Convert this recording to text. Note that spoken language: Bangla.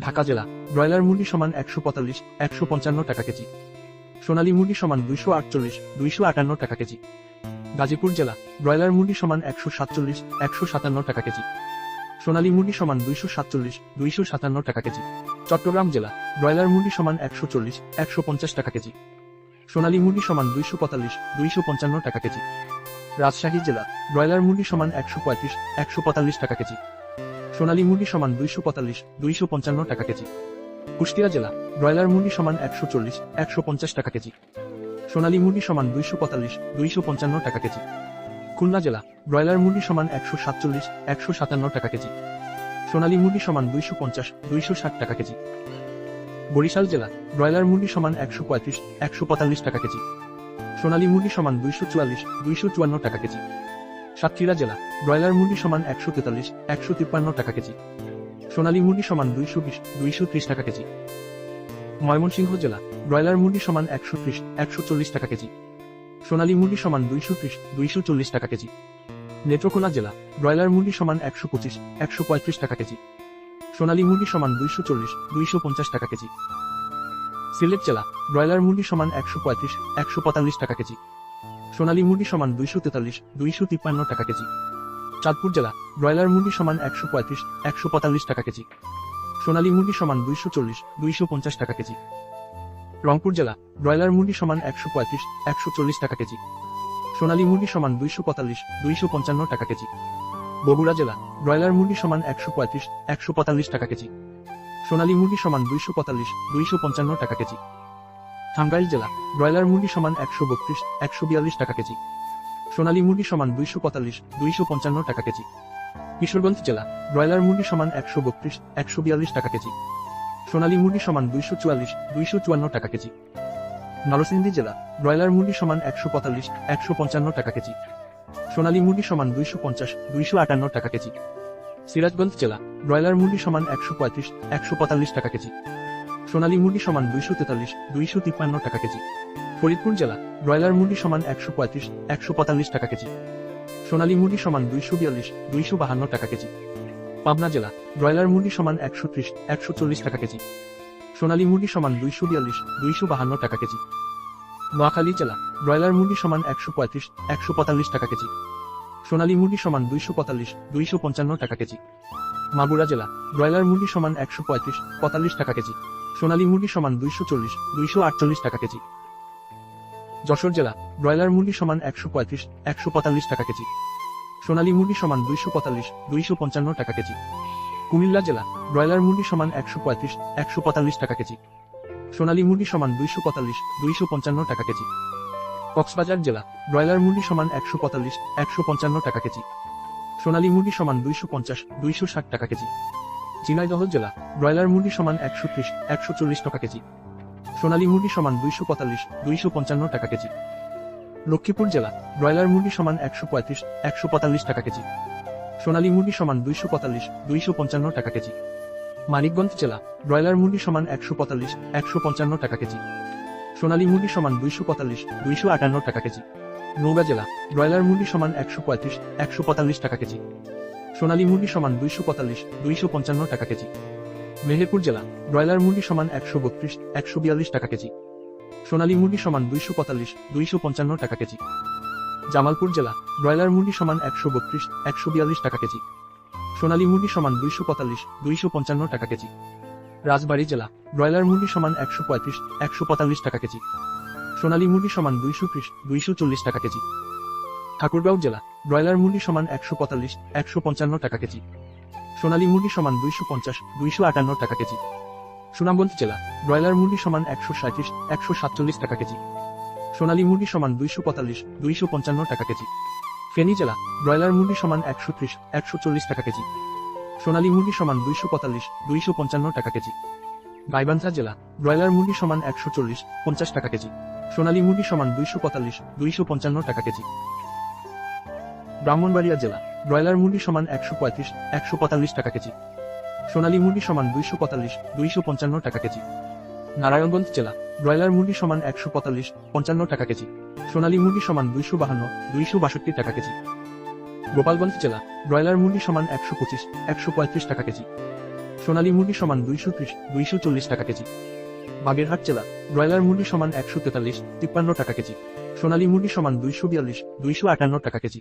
ঢাকা জেলা ব্রয়লার মুরগি সমান 145, 155 টাকা কেজি। সোনালী মুরগি সমান 248, 258 টাকা কেজি। গাজীপুর জেলা ব্রয়লার মুরগি সমান 147, 157 টাকা কেজি। সোনালী মুরগি সমান 247, 257 টাকা কেজি। চট্টগ্রাম জেলা ব্রয়লার মুরগি সমান 140, 150 টাকা কেজি। সোনালী মুরগি সমান 245, 255 টাকা কেজি। রাজশাহী জেলা ব্রয়লার মুরগি সমান 135, 145 টাকা কেজি। সোনালী মুরগি সমান 245, 255 টাকা কেজি। কুষ্টিয়া জেলা ব্রয়লার মুরগি সমান 140, 150 টাকা কেজি। সোনালী মুরগি সমান 245, 255 টাকা কেজি। খুলনা জেলা ব্রয়লার মুরগি সমান 147, 157 টাকা কেজি। সোনালী মুরগি সমান 250, 260 টাকা কেজি। বরিশাল জেলা ব্রয়লার মুরগি সমান 135, 145 টাকা কেজি। সোনালী মুরগি সমান 244, 254 টাকা কেজি। সাতক্ষীরা জেলা ব্রয়লার মুরগি সমান 143, 153 টাকা কেজি। সোনালী মুরগি সমান 220, 230 টাকা কেজি। ময়মনসিংহ জেলা ব্রয়লার মুরগি সমান 130, 140 টাকা কেজি। সোনালী মুরগি সমান 230, 240 টাকা কেজি। নেত্রকোনা জেলা ব্রয়লার মুরগি সমান 125, 135 টাকা কেজি। সোনালী মুরগি সমান 240, 250 টাকা কেজি। সিলেট জেলা ব্রয়লার মুরগি সমান 135, 145 টাকা কেজি। সোনালী মুরগি সমান 243, 253 টাকা কেজি। চাঁদপুর জেলা ব্রয়লার মুরগি সমান 135, 145 টাকা কেজি। সোনালী মুরগি সমান 240, 250 টাকা কেজি। রংপুর জেলা ব্রয়লার মুরগি সমান 135, 140 টাকা কেজি। সোনালী মুরগি সমান 245, 255 টাকা কেজি। বগুড়া জেলা ব্রয়লার মুরগি সমান 135, 145 টাকা কেজি। সোনালী মুরগি সমান 245, 255 টাকা কেজি। টাঙ্গাইল জেলা ব্রয়লার মুরগি সমান 132, 142 টাকা কেজি। সোনালী মুরগি সমান 245, 255 টাকা কেজি। কিশোরগঞ্জ জেলা ব্রয়লার মুরগি সমান 132, 142 টাকা কেজি। সোনালী মুরগি সমান 244, 254 টাকা কেজি। নরসিংদী জেলা ব্রয়লার মুরগি সমান 145, 155 টাকা কেজি। সোনালী মুরগি সমান 250, 258 টাকা কেজি। সিরাজগঞ্জ জেলা ব্রয়লার মুরগি সমান 135, 145 টাকা কেজি। সোনালী মুরগি সমান 243, 253 টাকা কেজি। ফরিদপুর জেলা ব্রয়লার মুরগি সমান 135, 145 টাকা কেজি। সোনালী মুরগি সমান 242, 252 টাকা কেজি। পাবনা জেলা ব্রয়লার মুরগি সমান 130, 140 টাকা কেজি। সোনালী মুরগি সমান 242, 252 টাকা কেজি। নোয়াখালী জেলা ব্রয়লার মুরগি সমান 135, 145 টাকা কেজি। সোনালী মুরগি সমান 245, 255 টাকা কেজি। মাগুরা জেলা ব্রয়লার মুরগি সমান 135, 45 টাকা কেজি। সোনালী মুরগি সমান 240, 248 টাকা কেজি। যশোর জেলা ব্রয়লার মুরগি সমান 135, 145 টাকা কেজি। সোনালী মুরগি সমান 245, 255 টাকা কেজি। কুমিল্লা জেলা ব্রয়লার মুরগি সমান 135, 145 টাকা কেজি। সোনালী মুরগি সমান 245, 255 টাকা কেজি। কক্সবাজার জেলা ব্রয়লার মুরগি সমান 145, 155 টাকা কেজি। সোনালী মুরগি সমান 250, 260 টাকা কেজি। ঝিনাইদহ জেলা ব্রয়লার মুরগি সমান 130, 140 টাকা কেজি। সোনালী মুরগি সমান 245, 255 টাকা কেজি। লক্ষ্মীপুর জেলা ব্রয়লার মুরগি সমান 135, 145 টাকা কেজি। সোনালী মুরগি সমান 245, 255 টাকা কেজি। মানিকগঞ্জ জেলা ব্রয়লার মুরগি সমান 145, 155 টাকা কেজি। সোনালী মুরগি সমান 245, 258 টাকা কেজি। নওগাঁ জেলা ব্রয়লার মুরগি সমান 135, 145 টাকা কেজি। সোনালী মুরগি সমান 245, 255 টাকা কেজি। মেহেরপুর জেলা ব্রয়লার মুরগি সমান 132, 142 টাকা কেজি। সোনালী মুরগি সমান 245, 255 টাকা কেজি। জামালপুর জেলা ব্রয়লার মুরগি সমান 132, 142 টাকা কেজি। সোনালী মুরগি সমান 245, 255 টাকা কেজি। রাজবাড়ী জেলা ব্রয়লার মুরগি সমান 135, 145 টাকা কেজি। সোনালী মুরগি সমান 230, 240 টাকা কেজি। ঠাকুরগাঁও জেলা ব্রয়লার মুরগি সমান 145, 155 টাকা কেজি। সোনালী মুরগি সমান 250, 258 টাকা কেজি। সুনামগঞ্জ জেলা ব্রয়লার মুরগি সমান 137, 147 টাকা কেজি। সোনালী মুরগি সমান 245, 255 টাকা কেজি। ফেনী জেলা ব্রয়লার মুরগি সমান 130, 140 টাকা কেজি। সোনালী মুরগি সমান 245, 255 টাকা কেজি। গাইবান্ধা জেলা ব্রয়লার মুরগি সমান 140, 50 টাকা কেজি। সোনালী মুরগি সমান 245, 255 টাকা কেজি। ব্রাহ্মণবাড়িয়া জেলা ব্রয়লার মুরগি সমান 135, 145 টাকা কেজি। সোনালী মুরগি সমান 245, 255 টাকা কেজি। নারায়ণগঞ্জ জেলা ব্রয়লার মুরগি সমান 145, 55 টাকা কেজি। সোনালী মুরগি সমান 252, 262 টাকা কেজি। গোপালগঞ্জ জেলা ব্রয়লার মুরগি সমান 125, 135 টাকা কেজি। সোনালী মুরগি সমান 230-240 টাকা কেজি। বাগেরহাট জেলা ব্রয়লার মুরগি সমান 143-53 টাকা কেজি। সোনালী মুরগি সমান 242-258 টাকা কেজি।